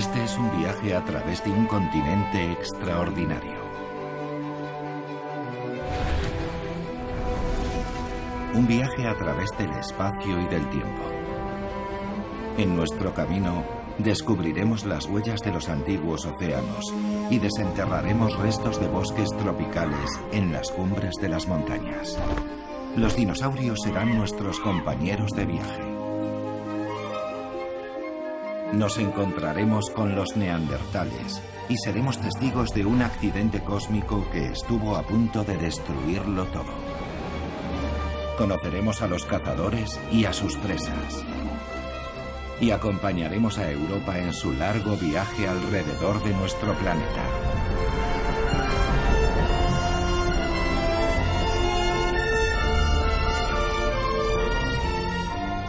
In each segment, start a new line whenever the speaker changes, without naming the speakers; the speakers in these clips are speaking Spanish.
Este es un viaje a través de un continente extraordinario. Un viaje a través del espacio y del tiempo. En nuestro camino descubriremos las huellas de los antiguos océanos y desenterraremos restos de bosques tropicales en las cumbres de las montañas. Los dinosaurios serán nuestros compañeros de viaje. Nos encontraremos con los neandertales y seremos testigos de un accidente cósmico que estuvo a punto de destruirlo todo. Conoceremos a los cazadores y a sus presas. Y acompañaremos a Europa en su largo viaje alrededor de nuestro planeta.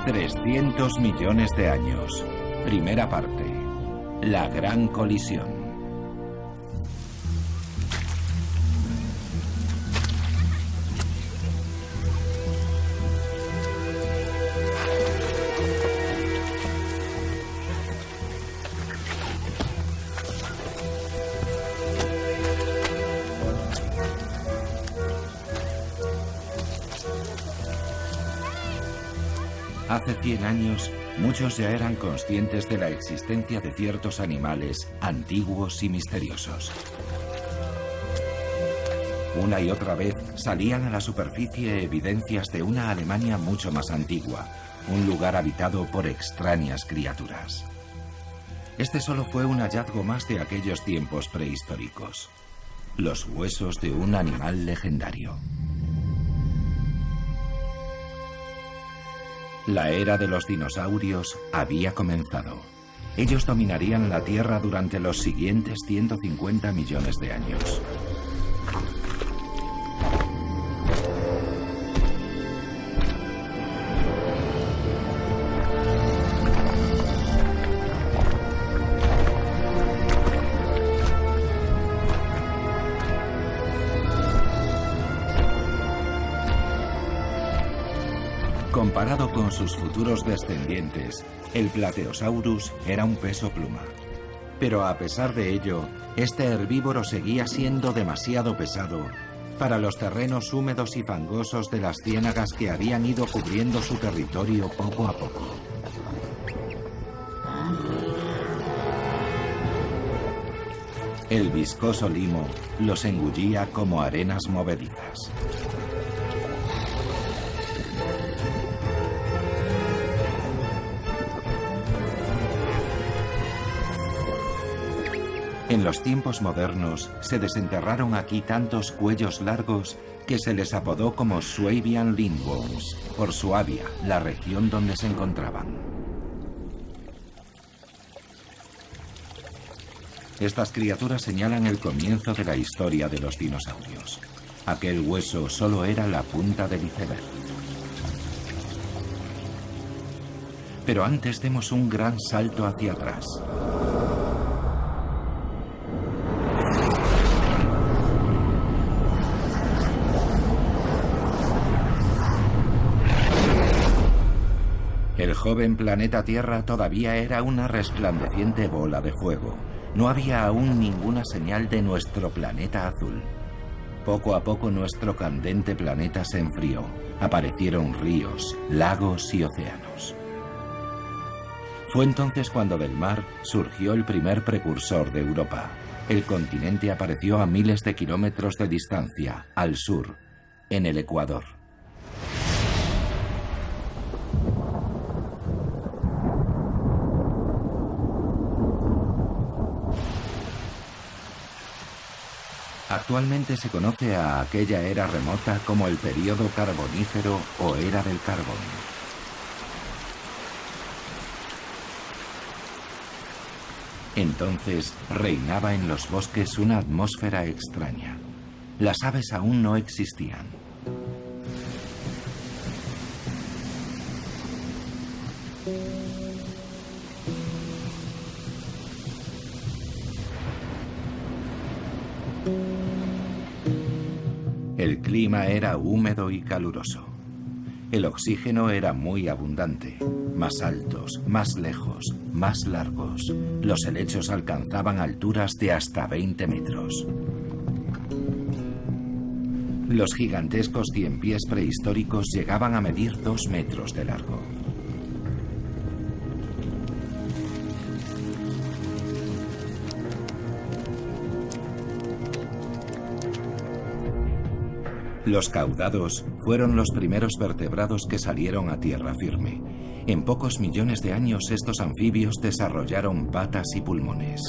«300 millones de años». Primera parte. La gran colisión. Hace 100 años, muchos ya eran conscientes de la existencia de ciertos animales antiguos y misteriosos. Una y otra vez salían a la superficie evidencias de una Alemania mucho más antigua, un lugar habitado por extrañas criaturas. Este solo fue un hallazgo más de aquellos tiempos prehistóricos. Los huesos de un animal legendario. La era de los dinosaurios había comenzado. Ellos dominarían la Tierra durante los siguientes 150 millones de años. Comparado con sus futuros descendientes, el Plateosaurus era un peso pluma. Pero a pesar de ello, este herbívoro seguía siendo demasiado pesado para los terrenos húmedos y fangosos de las ciénagas que habían ido cubriendo su territorio poco a poco. El viscoso limo los engullía como arenas movedizas. En los tiempos modernos se desenterraron aquí tantos cuellos largos que se les apodó como Swabian Lindworms, por Suabia, la región donde se encontraban. Estas criaturas señalan el comienzo de la historia de los dinosaurios. Aquel hueso solo era la punta del iceberg. Pero antes demos un gran salto hacia atrás. El joven planeta Tierra todavía era una resplandeciente bola de fuego. No había aún ninguna señal de nuestro planeta azul. Poco a poco nuestro candente planeta se enfrió. Aparecieron ríos, lagos y océanos. Fue entonces cuando del mar surgió el primer precursor de Europa. El continente apareció a miles de kilómetros de distancia, al sur, en el Ecuador. Actualmente se conoce a aquella era remota como el período carbonífero o era del carbón. Entonces reinaba en los bosques una atmósfera extraña. Las aves aún no existían. El clima era húmedo y caluroso. El oxígeno era muy abundante. Más altos, más lejos, más largos. Los helechos alcanzaban alturas de hasta 20 metros. Los gigantescos ciempiés prehistóricos llegaban a medir 2 metros de largo. Los caudados fueron los primeros vertebrados que salieron a tierra firme. En pocos millones de años estos anfibios desarrollaron patas y pulmones.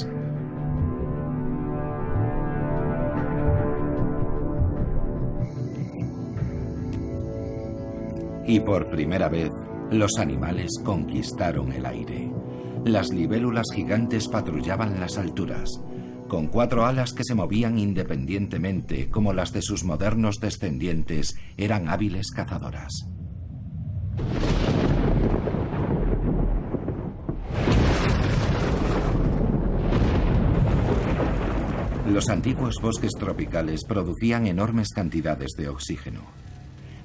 Y por primera vez, los animales conquistaron el aire. Las libélulas gigantes patrullaban las alturas, con 4 alas que se movían independientemente, como las de sus modernos descendientes, eran hábiles cazadoras. Los antiguos bosques tropicales producían enormes cantidades de oxígeno.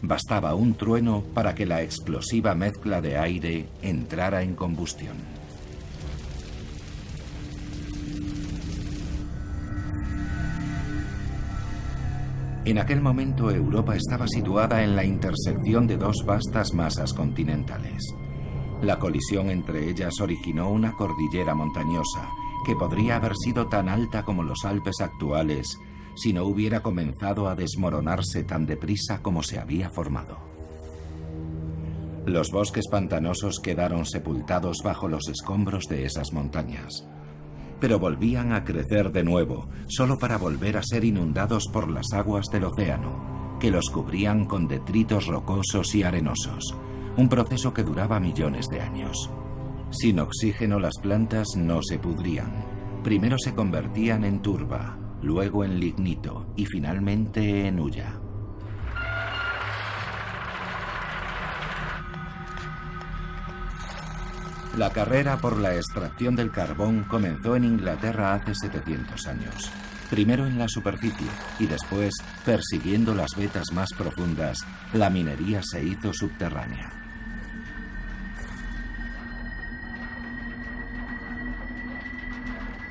Bastaba un trueno para que la explosiva mezcla de aire entrara en combustión. En aquel momento Europa estaba situada en la intersección de 2 vastas masas continentales. La colisión entre ellas originó una cordillera montañosa que podría haber sido tan alta como los Alpes actuales si no hubiera comenzado a desmoronarse tan deprisa como se había formado. Los bosques pantanosos quedaron sepultados bajo los escombros de esas montañas, pero volvían a crecer de nuevo, solo para volver a ser inundados por las aguas del océano, que los cubrían con detritos rocosos y arenosos, un proceso que duraba millones de años. Sin oxígeno las plantas no se pudrían. Primero se convertían en turba, luego en lignito y finalmente en hulla. La carrera por la extracción del carbón comenzó en Inglaterra hace 700 años. Primero en la superficie y después, persiguiendo las vetas más profundas, la minería se hizo subterránea.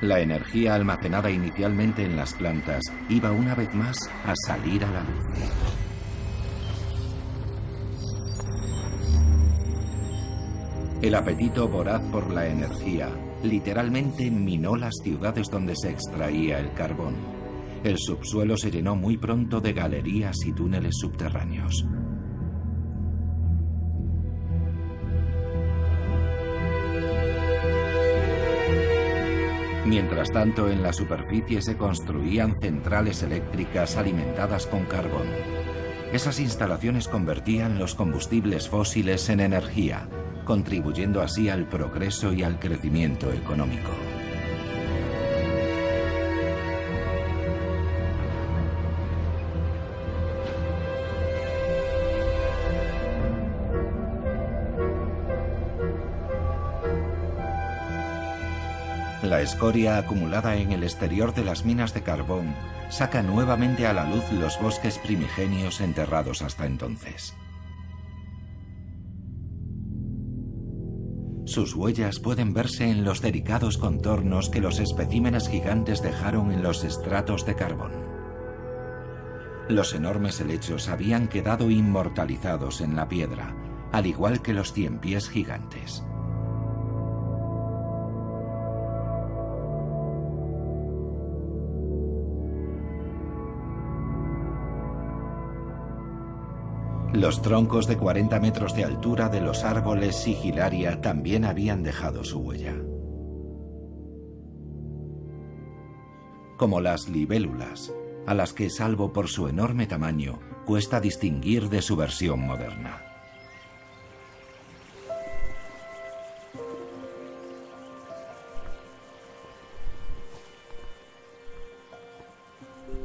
La energía almacenada inicialmente en las plantas iba una vez más a salir a la luz. El apetito voraz por la energía literalmente minó las ciudades donde se extraía el carbón. El subsuelo se llenó muy pronto de galerías y túneles subterráneos. Mientras tanto, en la superficie se construían centrales eléctricas alimentadas con carbón. Esas instalaciones convertían los combustibles fósiles en energía, contribuyendo así al progreso y al crecimiento económico. La escoria acumulada en el exterior de las minas de carbón saca nuevamente a la luz los bosques primigenios enterrados hasta entonces. Sus huellas pueden verse en los delicados contornos que los especímenes gigantes dejaron en los estratos de carbón. Los enormes helechos habían quedado inmortalizados en la piedra, al igual que los ciempiés gigantes. Los troncos de 40 metros de altura de los árboles sigilaria también habían dejado su huella. Como las libélulas, a las que, salvo por su enorme tamaño, cuesta distinguir de su versión moderna.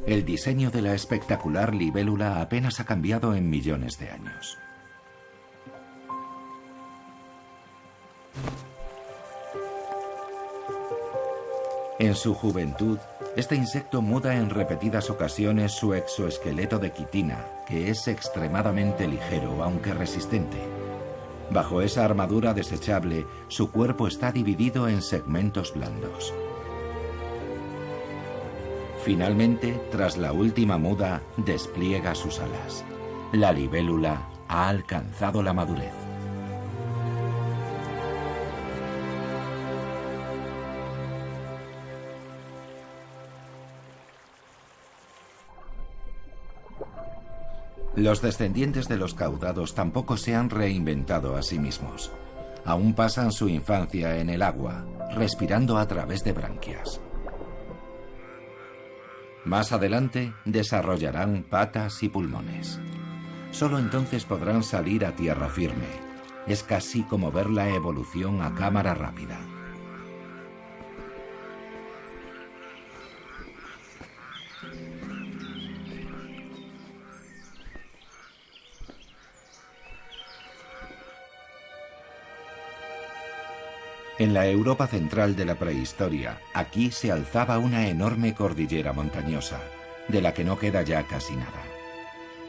El diseño de la espectacular libélula apenas ha cambiado en millones de años. En su juventud, este insecto muda en repetidas ocasiones su exoesqueleto de quitina, que es extremadamente ligero, aunque resistente. Bajo esa armadura desechable, su cuerpo está dividido en segmentos blandos. Finalmente, tras la última muda, despliega sus alas. La libélula ha alcanzado la madurez. Los descendientes de los caudados tampoco se han reinventado a sí mismos. Aún pasan su infancia en el agua, respirando a través de branquias. Más adelante desarrollarán patas y pulmones. Solo entonces podrán salir a tierra firme. Es casi como ver la evolución a cámara rápida. En la Europa central de la prehistoria, aquí se alzaba una enorme cordillera montañosa, de la que no queda ya casi nada.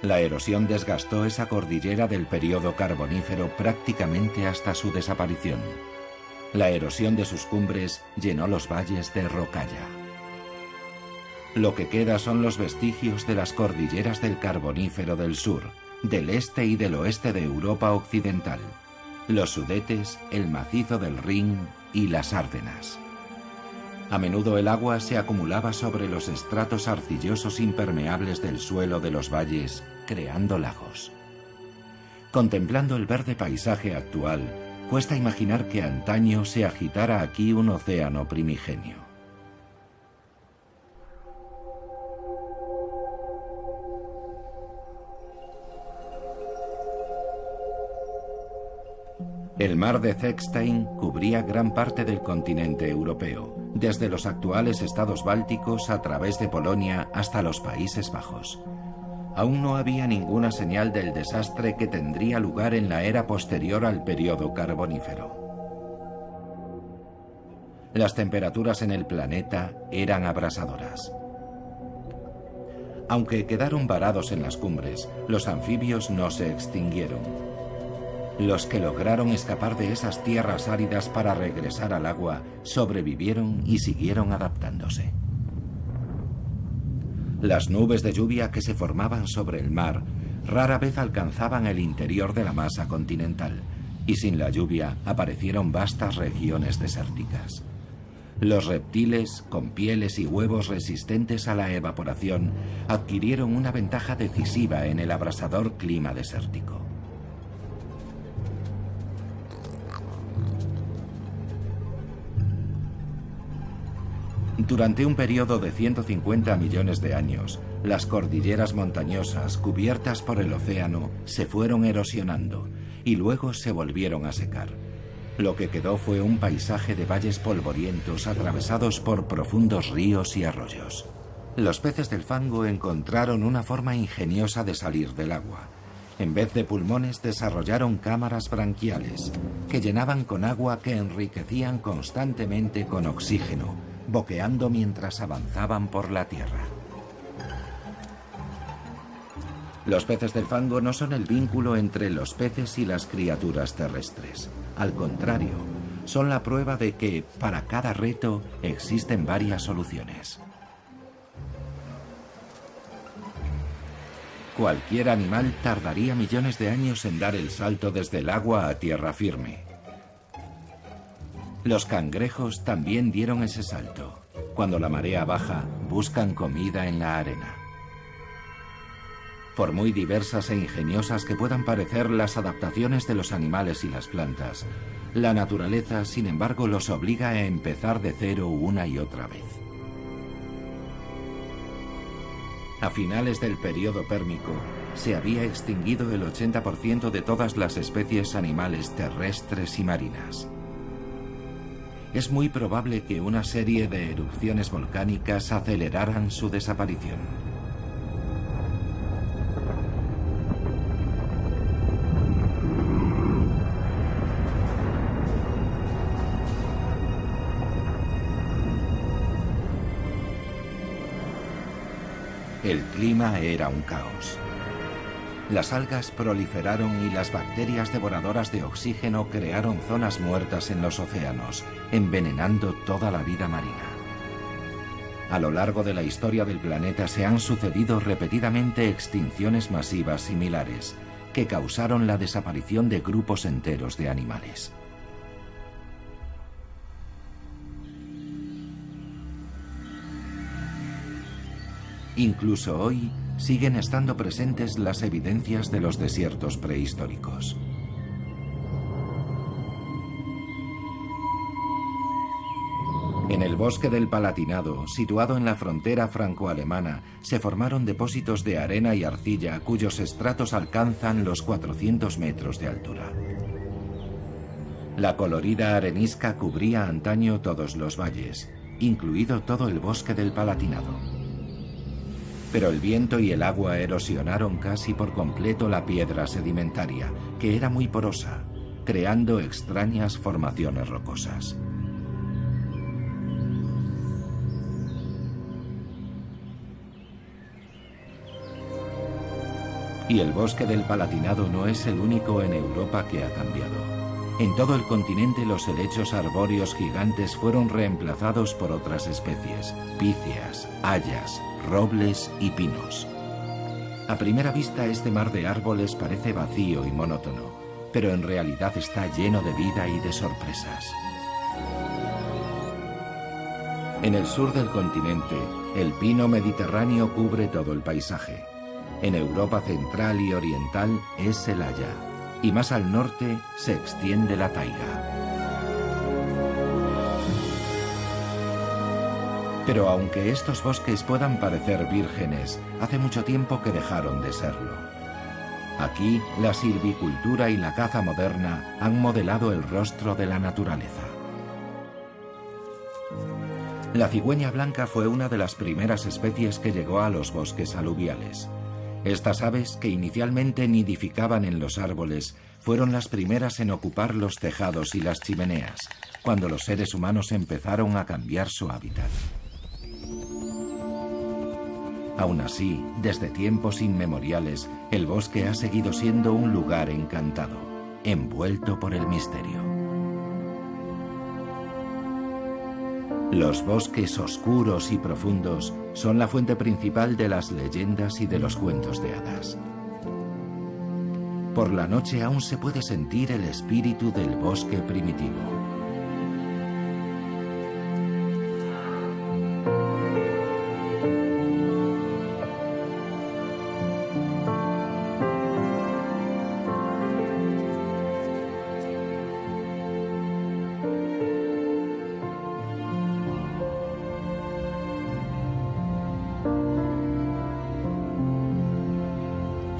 La erosión desgastó esa cordillera del período carbonífero prácticamente hasta su desaparición. La erosión de sus cumbres llenó los valles de rocalla. Lo que queda son los vestigios de las cordilleras del Carbonífero del sur, del este y del oeste de Europa occidental. Los Sudetes, el macizo del Rin y las Árdenas. A menudo el agua se acumulaba sobre los estratos arcillosos impermeables del suelo de los valles, creando lagos. Contemplando el verde paisaje actual, cuesta imaginar que antaño se agitara aquí un océano primigenio. El mar de Zechstein cubría gran parte del continente europeo, desde los actuales estados bálticos a través de Polonia hasta los Países Bajos. Aún no había ninguna señal del desastre que tendría lugar en la era posterior al período carbonífero. Las temperaturas en el planeta eran abrasadoras. Aunque quedaron varados en las cumbres, los anfibios no se extinguieron. Los que lograron escapar de esas tierras áridas para regresar al agua sobrevivieron y siguieron adaptándose. Las nubes de lluvia que se formaban sobre el mar rara vez alcanzaban el interior de la masa continental, y sin la lluvia aparecieron vastas regiones desérticas. Los reptiles, con pieles y huevos resistentes a la evaporación, adquirieron una ventaja decisiva en el abrasador clima desértico. Durante un periodo de 150 millones de años, las cordilleras montañosas cubiertas por el océano se fueron erosionando y luego se volvieron a secar. Lo que quedó fue un paisaje de valles polvorientos atravesados por profundos ríos y arroyos. Los peces del fango encontraron una forma ingeniosa de salir del agua. En vez de pulmones desarrollaron cámaras branquiales que llenaban con agua que enriquecían constantemente con oxígeno, boqueando mientras avanzaban por la tierra. Los peces del fango no son el vínculo entre los peces y las criaturas terrestres. Al contrario, son la prueba de que, para cada reto, existen varias soluciones. Cualquier animal tardaría millones de años en dar el salto desde el agua a tierra firme. Los cangrejos también dieron ese salto. Cuando la marea baja, buscan comida en la arena. Por muy diversas e ingeniosas que puedan parecer las adaptaciones de los animales y las plantas, la naturaleza, sin embargo, los obliga a empezar de cero una y otra vez. A finales del período pérmico, se había extinguido el 80% de todas las especies animales terrestres y marinas. Es muy probable que una serie de erupciones volcánicas aceleraran su desaparición. El clima era un caos. Las algas proliferaron y las bacterias devoradoras de oxígeno crearon zonas muertas en los océanos, envenenando toda la vida marina. A lo largo de la historia del planeta se han sucedido repetidamente extinciones masivas similares, que causaron la desaparición de grupos enteros de animales. Incluso hoy siguen estando presentes las evidencias de los desiertos prehistóricos. En el bosque del Palatinado, situado en la frontera franco-alemana, se formaron depósitos de arena y arcilla cuyos estratos alcanzan los 400 metros de altura. La colorida arenisca cubría antaño todos los valles, incluido todo el bosque del Palatinado. Pero el viento y el agua erosionaron casi por completo la piedra sedimentaria, que era muy porosa, creando extrañas formaciones rocosas. Y el bosque del Palatinado no es el único en Europa que ha cambiado. En todo el continente los helechos arbóreos gigantes fueron reemplazados por otras especies, píceas, hayas, robles y pinos. A primera vista este mar de árboles parece vacío y monótono, pero en realidad está lleno de vida y de sorpresas. En el sur del continente, el pino mediterráneo cubre todo el paisaje. En Europa central y oriental es el haya, y más al norte se extiende la taiga. Pero aunque estos bosques puedan parecer vírgenes, hace mucho tiempo que dejaron de serlo. Aquí, la silvicultura y la caza moderna han modelado el rostro de la naturaleza. La cigüeña blanca fue una de las primeras especies que llegó a los bosques aluviales. Estas aves, que inicialmente nidificaban en los árboles, fueron las primeras en ocupar los tejados y las chimeneas, cuando los seres humanos empezaron a cambiar su hábitat. Aún así, desde tiempos inmemoriales, el bosque ha seguido siendo un lugar encantado, envuelto por el misterio. Los bosques oscuros y profundos son la fuente principal de las leyendas y de los cuentos de hadas. Por la noche aún se puede sentir el espíritu del bosque primitivo.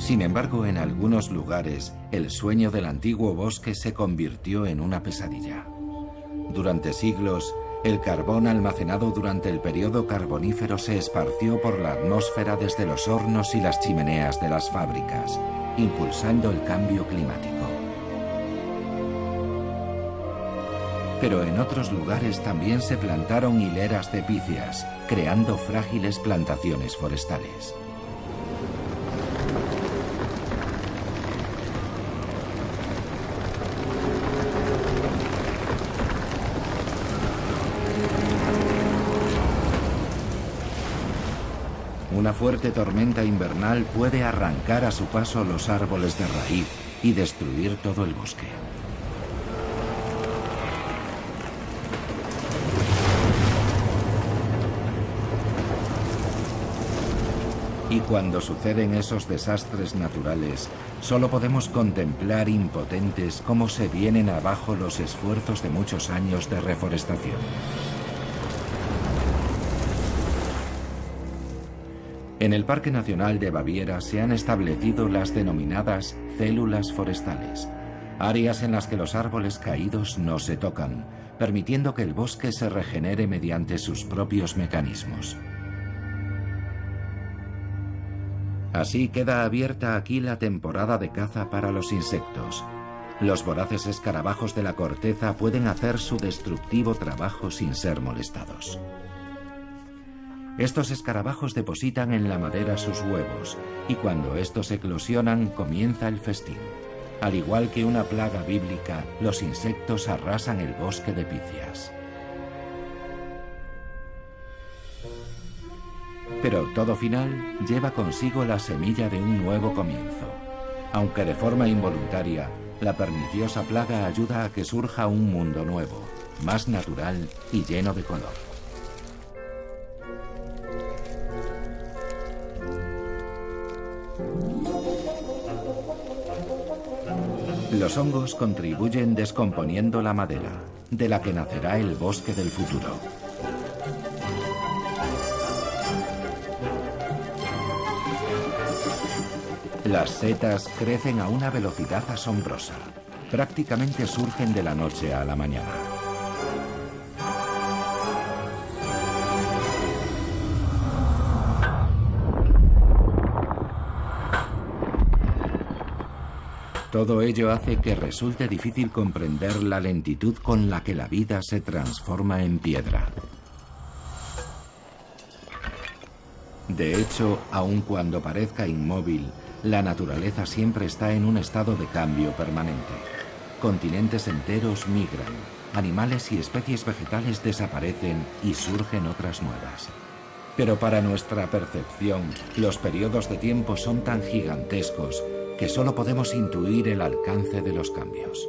Sin embargo, en algunos lugares, el sueño del antiguo bosque se convirtió en una pesadilla. Durante siglos, el carbón almacenado durante el periodo carbonífero se esparció por la atmósfera desde los hornos y las chimeneas de las fábricas, impulsando el cambio climático. Pero en otros lugares también se plantaron hileras de píceas, creando frágiles plantaciones forestales. Una fuerte tormenta invernal puede arrancar a su paso los árboles de raíz y destruir todo el bosque. Y cuando suceden esos desastres naturales, solo podemos contemplar impotentes cómo se vienen abajo los esfuerzos de muchos años de reforestación. En el Parque Nacional de Baviera se han establecido las denominadas células forestales, áreas en las que los árboles caídos no se tocan, permitiendo que el bosque se regenere mediante sus propios mecanismos. Así queda abierta aquí la temporada de caza para los insectos. Los voraces escarabajos de la corteza pueden hacer su destructivo trabajo sin ser molestados. Estos escarabajos depositan en la madera sus huevos, y cuando estos eclosionan comienza el festín. Al igual que una plaga bíblica, los insectos arrasan el bosque de Picias. Pero todo final lleva consigo la semilla de un nuevo comienzo. Aunque de forma involuntaria, la perniciosa plaga ayuda a que surja un mundo nuevo, más natural y lleno de color. Los hongos contribuyen descomponiendo la madera, de la que nacerá el bosque del futuro. Las setas crecen a una velocidad asombrosa. Prácticamente surgen de la noche a la mañana. Todo ello hace que resulte difícil comprender la lentitud con la que la vida se transforma en piedra. De hecho, aun cuando parezca inmóvil, la naturaleza siempre está en un estado de cambio permanente. Continentes enteros migran, animales y especies vegetales desaparecen y surgen otras nuevas. Pero para nuestra percepción, los periodos de tiempo son tan gigantescos que solo podemos intuir el alcance de los cambios.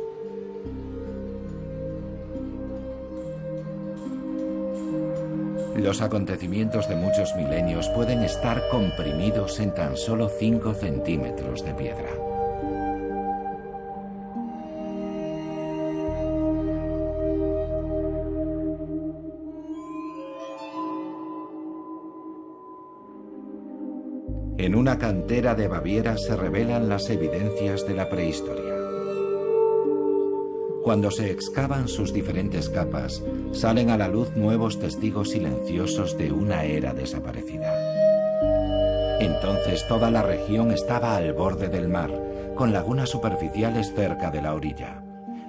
Los acontecimientos de muchos milenios pueden estar comprimidos en tan solo 5 centímetros de piedra. En una cantera de Baviera se revelan las evidencias de la prehistoria. Cuando se excavan sus diferentes capas, salen a la luz nuevos testigos silenciosos de una era desaparecida. Entonces toda la región estaba al borde del mar, con lagunas superficiales cerca de la orilla.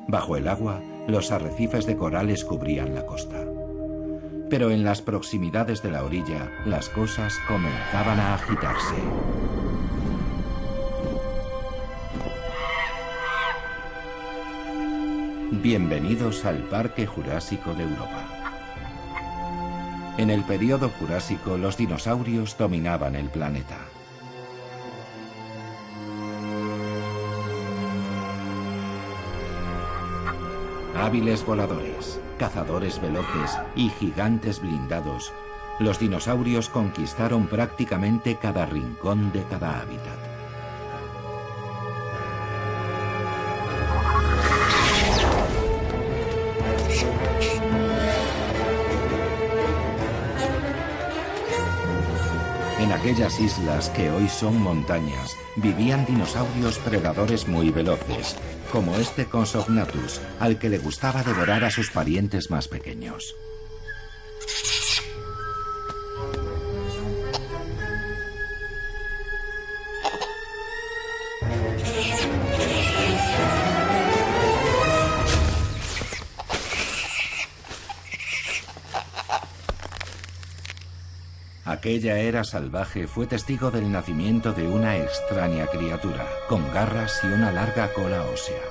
Bajo el agua, los arrecifes de corales cubrían la costa. Pero en las proximidades de la orilla, las cosas comenzaban a agitarse. Bienvenidos al Parque Jurásico de Europa. En el período Jurásico, los dinosaurios dominaban el planeta. Hábiles voladores, cazadores veloces y gigantes blindados, los dinosaurios conquistaron prácticamente cada rincón de cada hábitat. En aquellas islas que hoy son montañas, vivían dinosaurios predadores muy veloces, como este Compsognathus, al que le gustaba devorar a sus parientes más pequeños. Aquella era salvaje fue testigo del nacimiento de una extraña criatura, con garras y una larga cola ósea.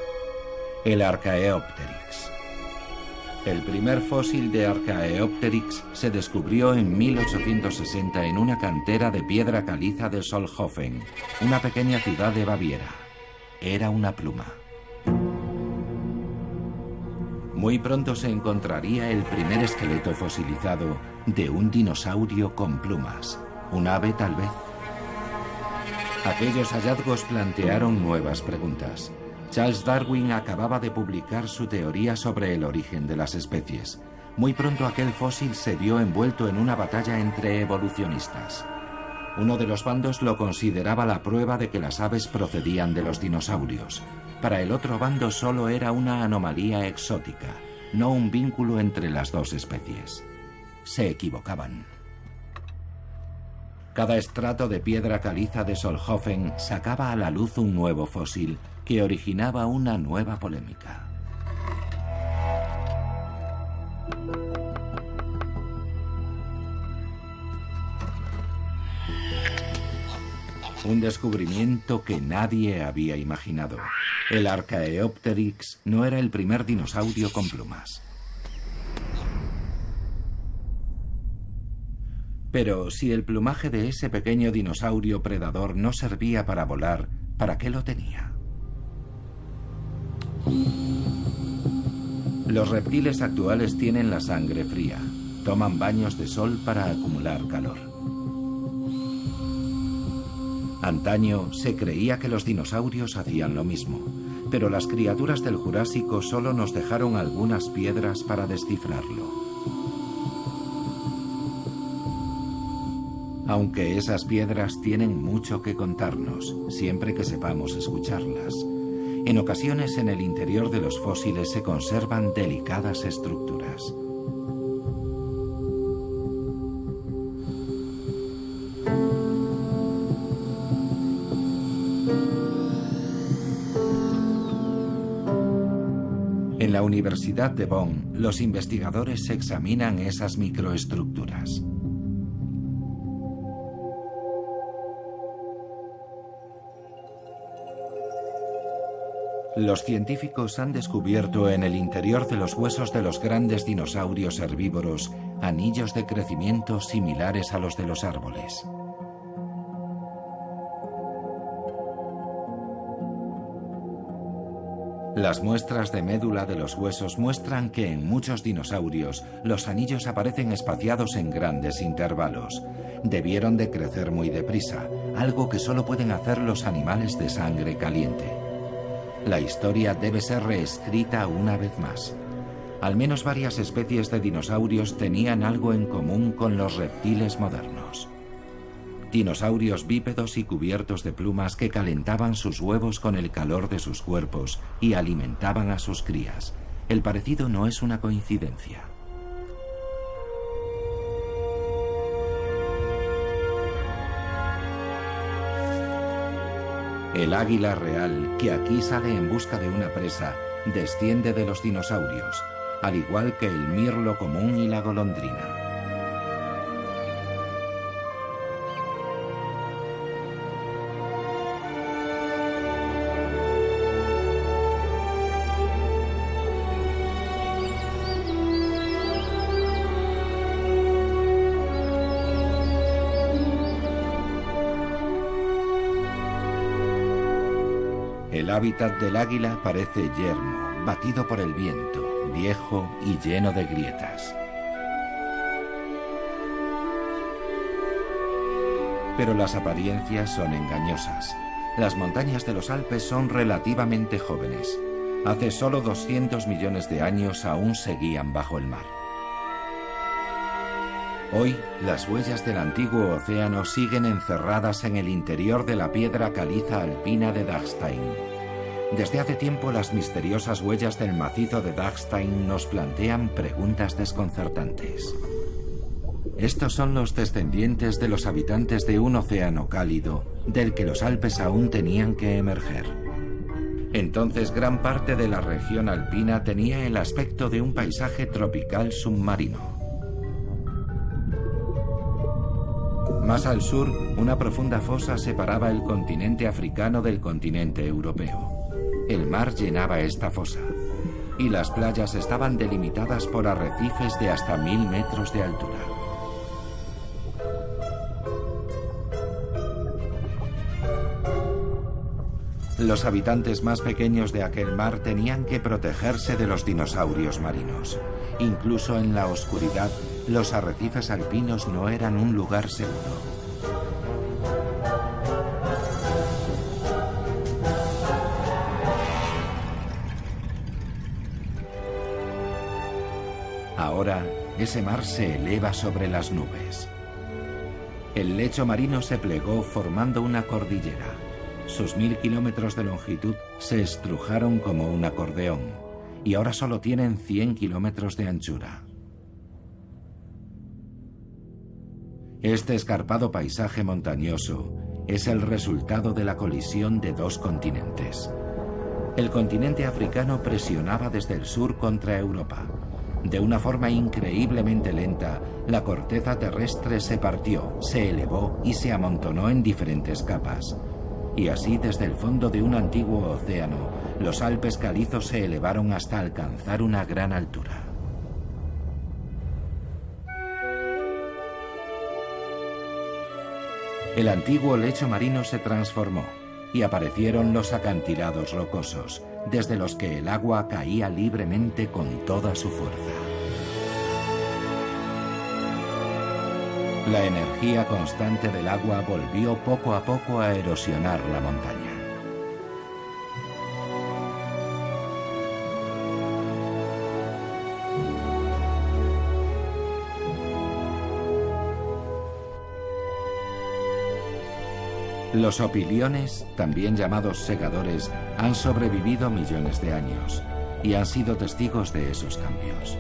El Archaeopteryx. El primer fósil de Archaeopteryx se descubrió en 1860 en una cantera de piedra caliza de Solnhofen, una pequeña ciudad de Baviera. Era una pluma. Muy pronto se encontraría el primer esqueleto fosilizado de un dinosaurio con plumas, un ave tal vez. Aquellos hallazgos plantearon nuevas preguntas. Charles Darwin acababa de publicar su teoría sobre el origen de las especies. Muy pronto aquel fósil se vio envuelto en una batalla entre evolucionistas. Uno de los bandos lo consideraba la prueba de que las aves procedían de los dinosaurios. Para el otro bando solo era una anomalía exótica, no un vínculo entre las dos especies. Se equivocaban. Cada estrato de piedra caliza de Solnhofen sacaba a la luz un nuevo fósil que originaba una nueva polémica. Un descubrimiento que nadie había imaginado. El Archaeopteryx no era el primer dinosaurio con plumas. Pero si el plumaje de ese pequeño dinosaurio predador no servía para volar, ¿para qué lo tenía? Los reptiles actuales tienen la sangre fría. Toman baños de sol para acumular calor. Antaño se creía que los dinosaurios hacían lo mismo, pero las criaturas del Jurásico solo nos dejaron algunas piedras para descifrarlo. Aunque esas piedras tienen mucho que contarnos, siempre que sepamos escucharlas. En ocasiones en el interior de los fósiles se conservan delicadas estructuras. En la Universidad de Bonn, los investigadores examinan esas microestructuras. Los científicos han descubierto en el interior de los huesos de los grandes dinosaurios herbívoros anillos de crecimiento similares a los de los árboles. Las muestras de médula de los huesos muestran que en muchos dinosaurios los anillos aparecen espaciados en grandes intervalos. Debieron de crecer muy deprisa, algo que solo pueden hacer los animales de sangre caliente. La historia debe ser reescrita una vez más. Al menos varias especies de dinosaurios tenían algo en común con los reptiles modernos. Dinosaurios bípedos y cubiertos de plumas que calentaban sus huevos con el calor de sus cuerpos y alimentaban a sus crías. El parecido no es una coincidencia. El águila real, que aquí sale en busca de una presa, desciende de los dinosaurios, al igual que el mirlo común y la golondrina. El hábitat del águila parece yermo, batido por el viento, viejo y lleno de grietas. Pero las apariencias son engañosas. Las montañas de los Alpes son relativamente jóvenes. Hace solo 200 millones de años aún seguían bajo el mar. Hoy, las huellas del antiguo océano siguen encerradas en el interior de la piedra caliza alpina de Dachstein. Desde hace tiempo, las misteriosas huellas del macizo de Dachstein nos plantean preguntas desconcertantes. Estos son los descendientes de los habitantes de un océano cálido, del que los Alpes aún tenían que emerger. Entonces, gran parte de la región alpina tenía el aspecto de un paisaje tropical submarino. Más al sur, una profunda fosa separaba el continente africano del continente europeo. El mar llenaba esta fosa, y las playas estaban delimitadas por arrecifes de hasta 1000 metros de altura. Los habitantes más pequeños de aquel mar tenían que protegerse de los dinosaurios marinos. Incluso en la oscuridad, los arrecifes alpinos no eran un lugar seguro. Ahora, ese mar se eleva sobre las nubes. El lecho marino se plegó formando una cordillera. Sus 1000 kilómetros de longitud se estrujaron como un acordeón, y ahora solo tienen 100 kilómetros de anchura. Este escarpado paisaje montañoso es el resultado de la colisión de dos continentes. El continente africano presionaba desde el sur contra Europa. De una forma increíblemente lenta, la corteza terrestre se partió, se elevó y se amontonó en diferentes capas. Y así, desde el fondo de un antiguo océano, los Alpes calizos se elevaron hasta alcanzar una gran altura. El antiguo lecho marino se transformó y aparecieron los acantilados rocosos, desde los que el agua caía libremente con toda su fuerza. La energía constante del agua volvió poco a poco a erosionar la montaña. Los opiliones, también llamados segadores, han sobrevivido millones de años y han sido testigos de esos cambios.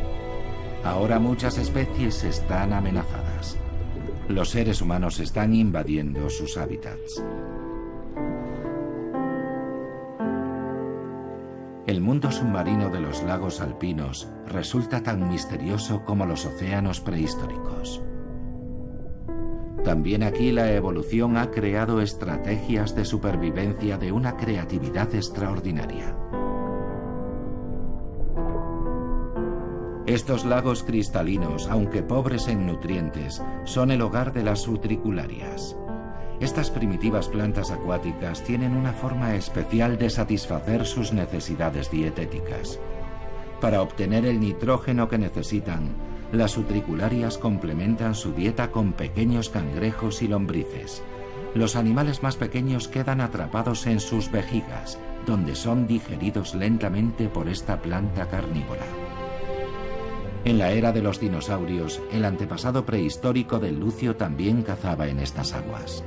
Ahora muchas especies están amenazadas. Los seres humanos están invadiendo sus hábitats. El mundo submarino de los lagos alpinos resulta tan misterioso como los océanos prehistóricos. También aquí la evolución ha creado estrategias de supervivencia de una creatividad extraordinaria. Estos lagos cristalinos, aunque pobres en nutrientes, son el hogar de las utricularias. Estas primitivas plantas acuáticas tienen una forma especial de satisfacer sus necesidades dietéticas. Para obtener el nitrógeno que necesitan, las utricularias complementan su dieta con pequeños cangrejos y lombrices. Los animales más pequeños quedan atrapados en sus vejigas, donde son digeridos lentamente por esta planta carnívora. En la era de los dinosaurios, el antepasado prehistórico del lucio también cazaba en estas aguas.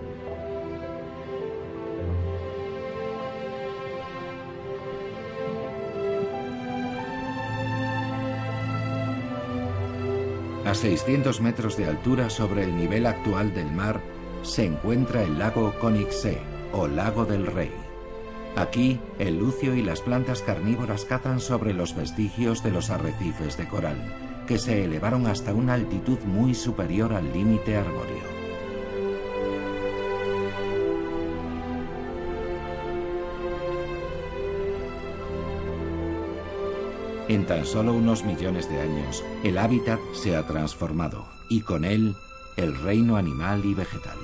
A 600 metros de altura sobre el nivel actual del mar se encuentra el lago Königssee, o lago del rey. Aquí, el lucio y las plantas carnívoras cazan sobre los vestigios de los arrecifes de coral, que se elevaron hasta una altitud muy superior al límite arbóreo. En tan solo unos millones de años, el hábitat se ha transformado y con él, el reino animal y vegetal.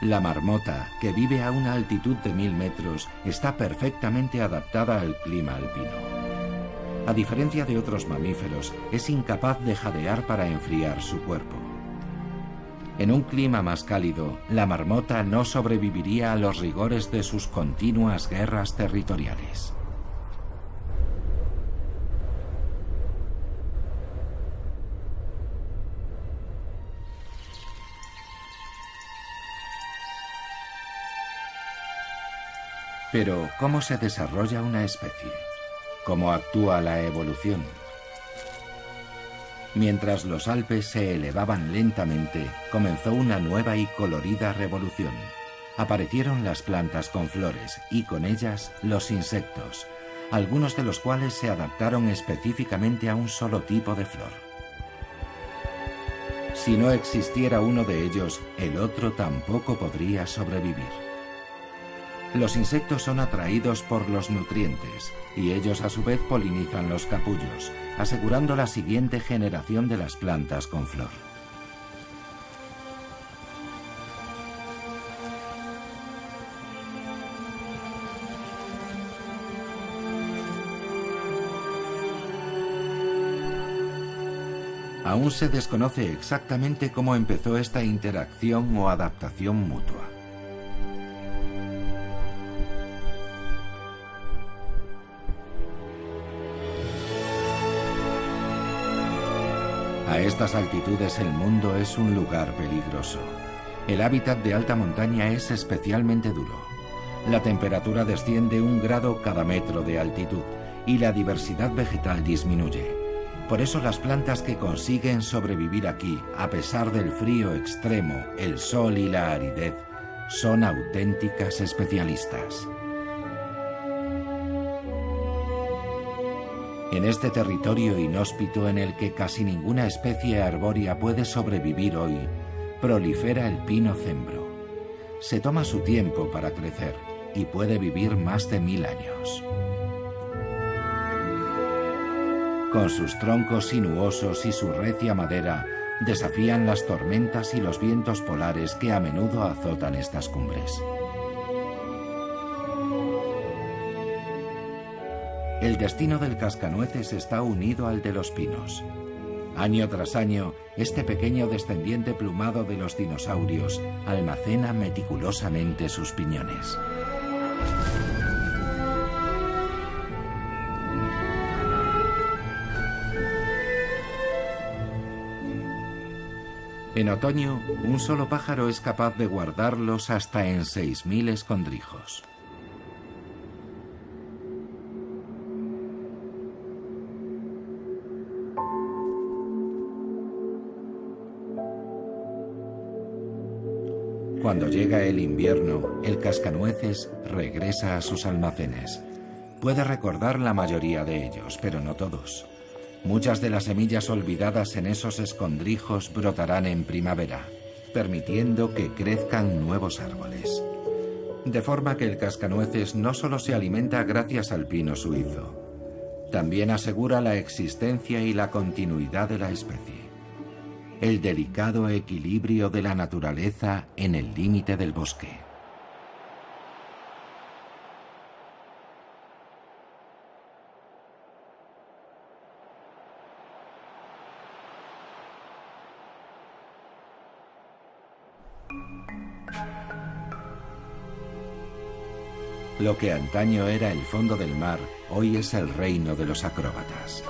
La marmota, que vive a una altitud de 1000 metros, está perfectamente adaptada al clima alpino. A diferencia de otros mamíferos, es incapaz de jadear para enfriar su cuerpo. En un clima más cálido, la marmota no sobreviviría a los rigores de sus continuas guerras territoriales. Pero, ¿cómo se desarrolla una especie? ¿Cómo actúa la evolución? Mientras los Alpes se elevaban lentamente, comenzó una nueva y colorida revolución. Aparecieron las plantas con flores y con ellas los insectos, algunos de los cuales se adaptaron específicamente a un solo tipo de flor. Si no existiera uno de ellos, el otro tampoco podría sobrevivir. Los insectos son atraídos por los nutrientes y ellos a su vez polinizan los capullos, asegurando la siguiente generación de las plantas con flor. Aún se desconoce exactamente cómo empezó esta interacción o adaptación mutua. A estas altitudes el mundo es un lugar peligroso. El hábitat de alta montaña es especialmente duro. La temperatura desciende 1 grado cada metro de altitud y la diversidad vegetal disminuye. Por eso las plantas que consiguen sobrevivir aquí, a pesar del frío extremo, el sol y la aridez, son auténticas especialistas. En este territorio inhóspito en el que casi ninguna especie arbórea puede sobrevivir hoy, prolifera el pino cembro. Se toma su tiempo para crecer y puede vivir más de 1000 años. Con sus troncos sinuosos y su recia madera, desafían las tormentas y los vientos polares que a menudo azotan estas cumbres. El destino del cascanueces está unido al de los pinos. Año tras año, este pequeño descendiente plumado de los dinosaurios almacena meticulosamente sus piñones. En otoño, un solo pájaro es capaz de guardarlos hasta en 6000 escondrijos. Cuando llega el invierno, el cascanueces regresa a sus almacenes. Puede recordar la mayoría de ellos, pero no todos. Muchas de las semillas olvidadas en esos escondrijos brotarán en primavera, permitiendo que crezcan nuevos árboles. De forma que el cascanueces no solo se alimenta gracias al pino suizo, también asegura la existencia y la continuidad de la especie. El delicado equilibrio de la naturaleza en el límite del bosque. Lo que antaño era el fondo del mar, hoy es el reino de los acróbatas.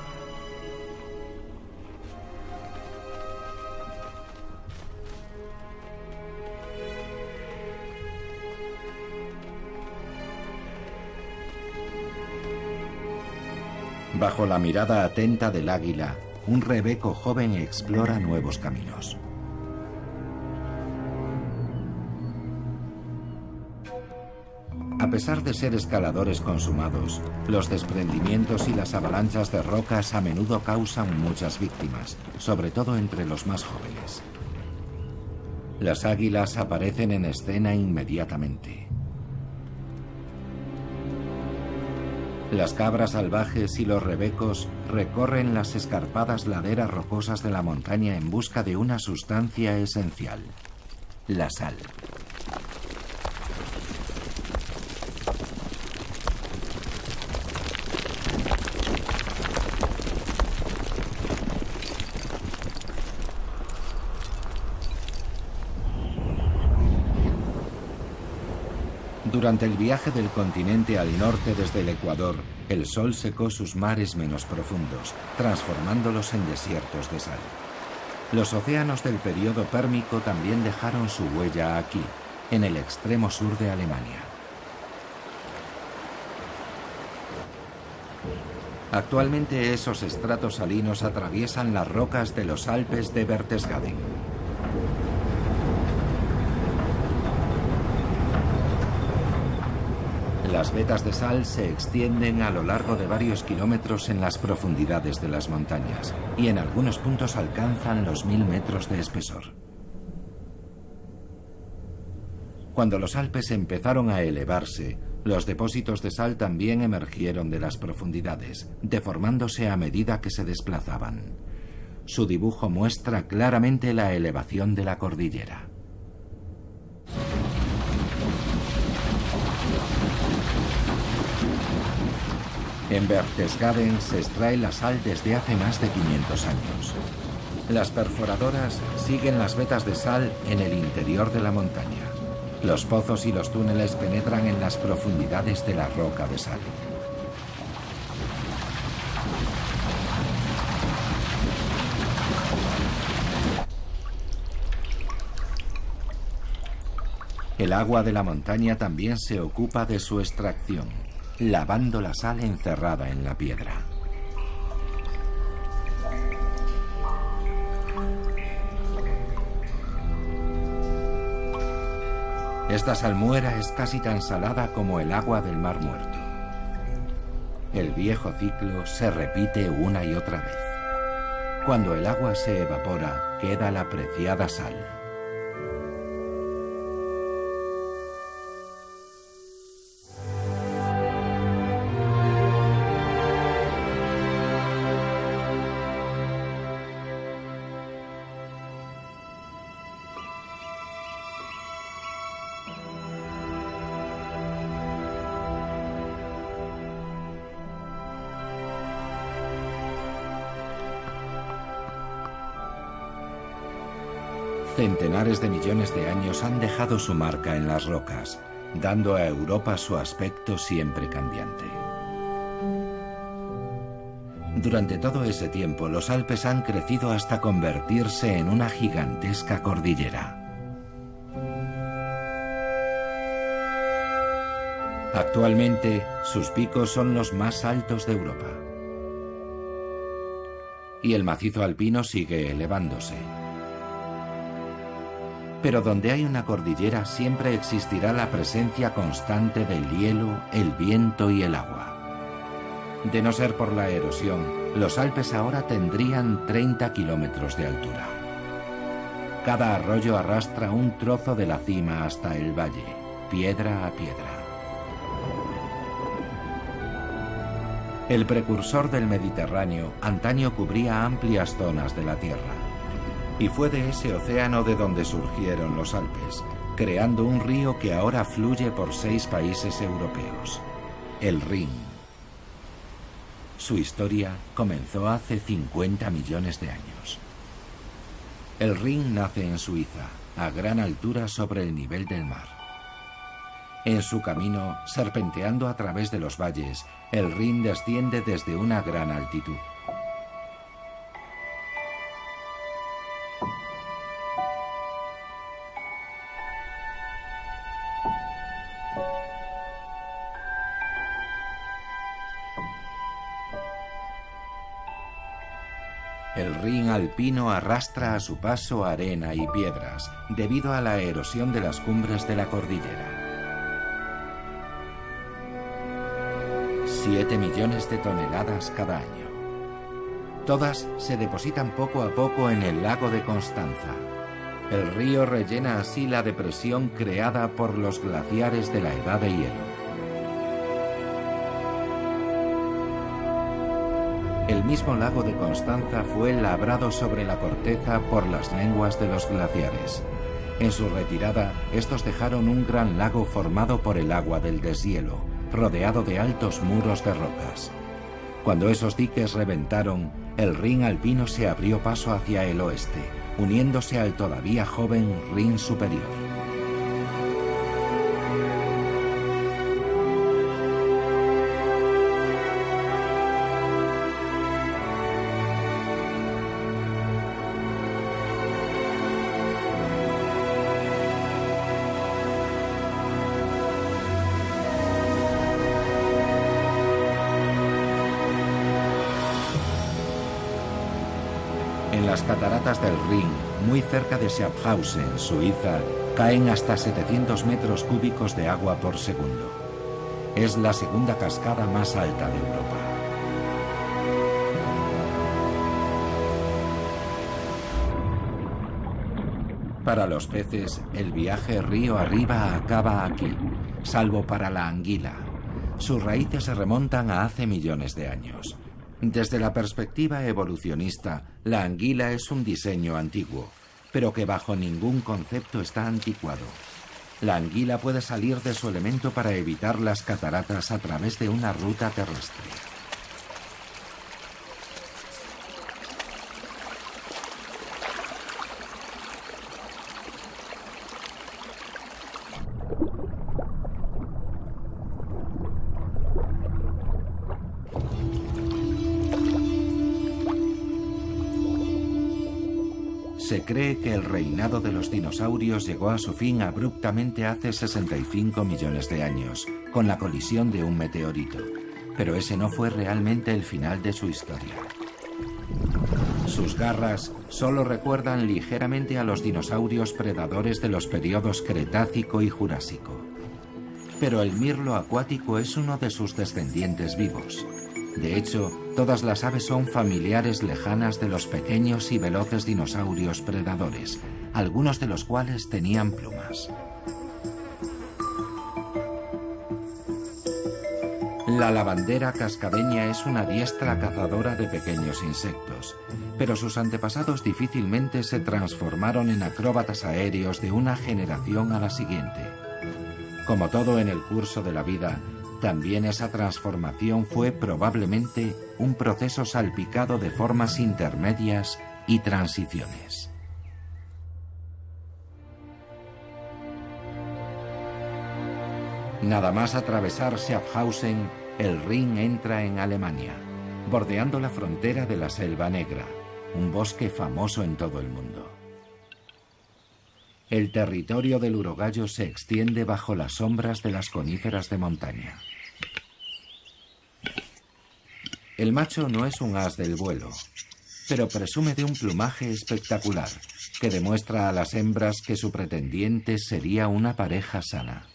Bajo la mirada atenta del águila, un rebeco joven explora nuevos caminos. A pesar de ser escaladores consumados, los desprendimientos y las avalanchas de rocas a menudo causan muchas víctimas, sobre todo entre los más jóvenes. Las águilas aparecen en escena inmediatamente. Las cabras salvajes y los rebecos recorren las escarpadas laderas rocosas de la montaña en busca de una sustancia esencial, la sal. Durante el viaje del continente al norte desde el Ecuador, el sol secó sus mares menos profundos, transformándolos en desiertos de sal. Los océanos del período pérmico también dejaron su huella aquí, en el extremo sur de Alemania. Actualmente esos estratos salinos atraviesan las rocas de los Alpes de Berchtesgaden. Las vetas de sal se extienden a lo largo de varios kilómetros en las profundidades de las montañas y en algunos puntos alcanzan los 1000 metros de espesor. Cuando los Alpes empezaron a elevarse, los depósitos de sal también emergieron de las profundidades, deformándose a medida que se desplazaban. Su dibujo muestra claramente la elevación de la cordillera. En Berchtesgaden se extrae la sal desde hace más de 500 años. Las perforadoras siguen las vetas de sal en el interior de la montaña. Los pozos y los túneles penetran en las profundidades de la roca de sal. El agua de la montaña también se ocupa de su extracción, lavando la sal encerrada en la piedra. Esta salmuera es casi tan salada como el agua del Mar Muerto. El viejo ciclo se repite una y otra vez. Cuando el agua se evapora, queda la preciada sal. Centenares de millones de años han dejado su marca en las rocas, dando a Europa su aspecto siempre cambiante. Durante todo ese tiempo, los Alpes han crecido hasta convertirse en una gigantesca cordillera. Actualmente, sus picos son los más altos de Europa. Y el macizo alpino sigue elevándose. Pero donde hay una cordillera siempre existirá la presencia constante del hielo, el viento y el agua. De no ser por la erosión, los Alpes ahora tendrían 30 kilómetros de altura. Cada arroyo arrastra un trozo de la cima hasta el valle, piedra a piedra. El precursor del Mediterráneo antaño cubría amplias zonas de la Tierra. Y fue de ese océano de donde surgieron los Alpes, creando un río que ahora fluye por 6 países europeos, el Rin. Su historia comenzó hace 50 millones de años. El Rin nace en Suiza, a gran altura sobre el nivel del mar. En su camino, serpenteando a través de los valles, el Rin desciende desde una gran altitud. El Rin alpino arrastra a su paso arena y piedras debido a la erosión de las cumbres de la cordillera. 7 millones de toneladas cada año. Todas se depositan poco a poco en el lago de Constanza. El río rellena así la depresión creada por los glaciares de la edad de hielo. El mismo lago de Constanza fue labrado sobre la corteza por las lenguas de los glaciares. En su retirada, estos dejaron un gran lago formado por el agua del deshielo, rodeado de altos muros de rocas. Cuando esos diques reventaron, el Rin alpino se abrió paso hacia el oeste, uniéndose al todavía joven Rin superior. En las cataratas del Rin, muy cerca de Schaffhausen, Suiza, caen hasta 700 metros cúbicos de agua por segundo. Es la segunda cascada más alta de Europa. Para los peces, el viaje río arriba acaba aquí, salvo para la anguila. Sus raíces se remontan a hace millones de años. Desde la perspectiva evolucionista, la anguila es un diseño antiguo, pero que bajo ningún concepto está anticuado. La anguila puede salir de su elemento para evitar las cataratas a través de una ruta terrestre. Se cree que el reinado de los dinosaurios llegó a su fin abruptamente hace 65 millones de años, con la colisión de un meteorito. Pero ese no fue realmente el final de su historia. Sus garras solo recuerdan ligeramente a los dinosaurios predadores de los periodos Cretácico y Jurásico. Pero el mirlo acuático es uno de sus descendientes vivos. De hecho, todas las aves son familiares lejanas de los pequeños y veloces dinosaurios predadores, algunos de los cuales tenían plumas. La lavandera cascabeña es una diestra cazadora de pequeños insectos, pero sus antepasados difícilmente se transformaron en acróbatas aéreos de una generación a la siguiente. Como todo en el curso de la vida, también esa transformación fue probablemente un proceso salpicado de formas intermedias y transiciones. Nada más atravesar Schaffhausen, el Rin entra en Alemania, bordeando la frontera de la Selva Negra, un bosque famoso en todo el mundo. El territorio del urogallo se extiende bajo las sombras de las coníferas de montaña. El macho no es un as del vuelo, pero presume de un plumaje espectacular que demuestra a las hembras que su pretendiente sería una pareja sana.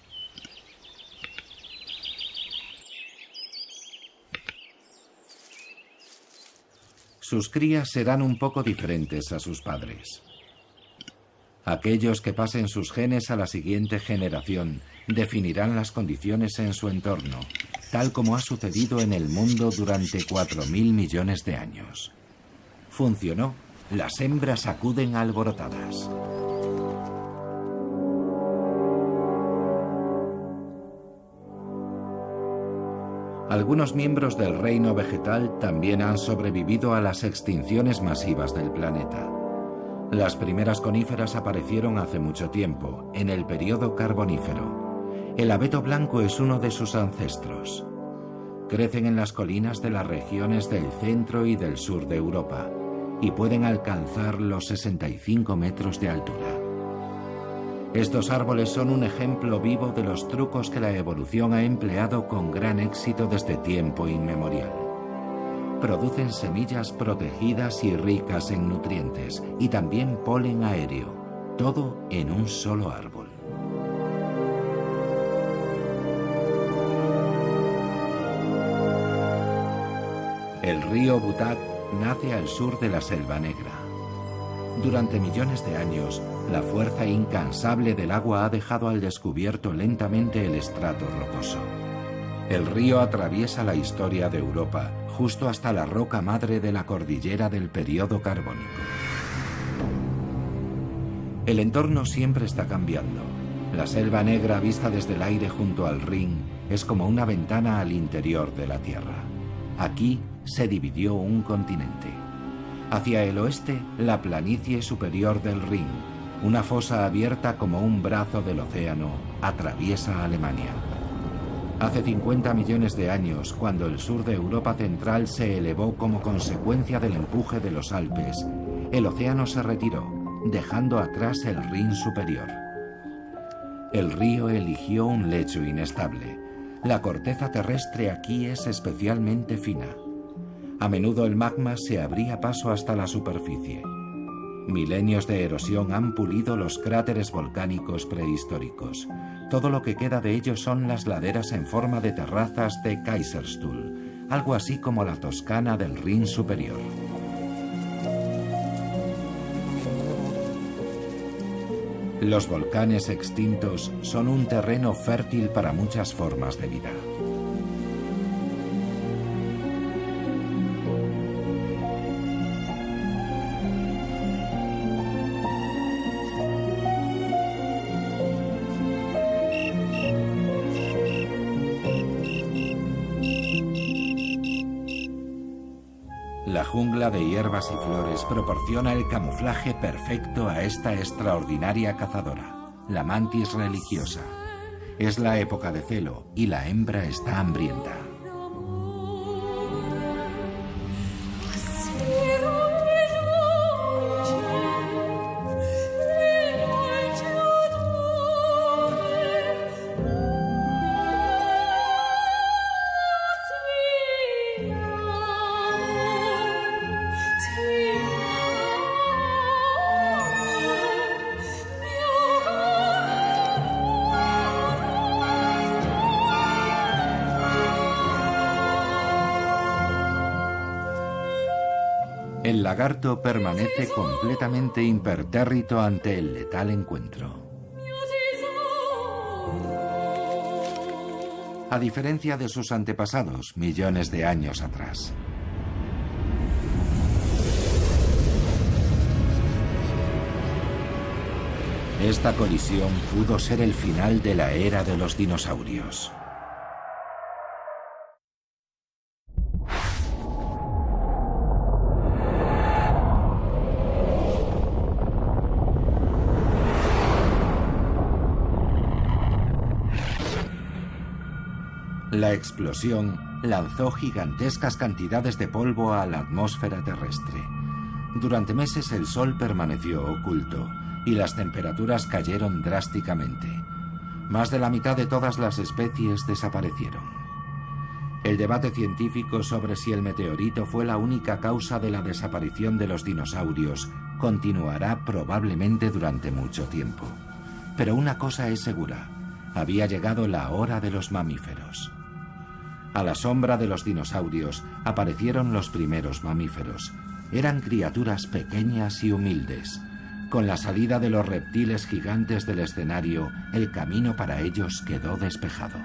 Sus crías serán un poco diferentes a sus padres. Aquellos que pasen sus genes a la siguiente generación definirán las condiciones en su entorno, tal como ha sucedido en el mundo durante 4.000 millones de años. Funcionó. Las hembras acuden alborotadas. Algunos miembros del reino vegetal también han sobrevivido a las extinciones masivas del planeta. Las primeras coníferas aparecieron hace mucho tiempo, en el período carbonífero. El abeto blanco es uno de sus ancestros. Crecen en las colinas de las regiones del centro y del sur de Europa y pueden alcanzar los 65 metros de altura. Estos árboles son un ejemplo vivo de los trucos que la evolución ha empleado con gran éxito desde tiempo inmemorial. Producen semillas protegidas y ricas en nutrientes y también polen aéreo, todo en un solo árbol. El río Butak nace al sur de la Selva Negra. Durante millones de años, la fuerza incansable del agua ha dejado al descubierto lentamente el estrato rocoso. El río atraviesa la historia de Europa, justo hasta la roca madre de la cordillera del período carbónico. El entorno siempre está cambiando. La Selva Negra vista desde el aire junto al Rin es como una ventana al interior de la Tierra. Aquí se dividió un continente. Hacia el oeste, la planicie superior del Rin, una fosa abierta como un brazo del océano, atraviesa Alemania. Hace 50 millones de años, cuando el sur de Europa central se elevó como consecuencia del empuje de los Alpes, el océano se retiró, dejando atrás el Rin superior. El río eligió un lecho inestable. La corteza terrestre aquí es especialmente fina. A menudo el magma se abría paso hasta la superficie. Milenios de erosión han pulido los cráteres volcánicos prehistóricos. Todo lo que queda de ellos son las laderas en forma de terrazas de Kaiserstuhl, algo así como la Toscana del Rin superior. Los volcanes extintos son un terreno fértil para muchas formas de vida. La jungla de hierbas y flores proporciona el camuflaje perfecto a esta extraordinaria cazadora, la mantis religiosa. Es la época de celo y la hembra está hambrienta. El lagarto permanece completamente impertérrito ante el letal encuentro. A diferencia de sus antepasados, millones de años atrás. Esta colisión pudo ser el final de la era de los dinosaurios. La explosión lanzó gigantescas cantidades de polvo a la atmósfera terrestre. Durante meses el Sol permaneció oculto y las temperaturas cayeron drásticamente. Más de la mitad de todas las especies desaparecieron. El debate científico sobre si el meteorito fue la única causa de la desaparición de los dinosaurios continuará probablemente durante mucho tiempo. Pero una cosa es segura: había llegado la hora de los mamíferos. A la sombra de los dinosaurios aparecieron los primeros mamíferos. Eran criaturas pequeñas y humildes. Con la salida de los reptiles gigantes del escenario, el camino para ellos quedó despejado.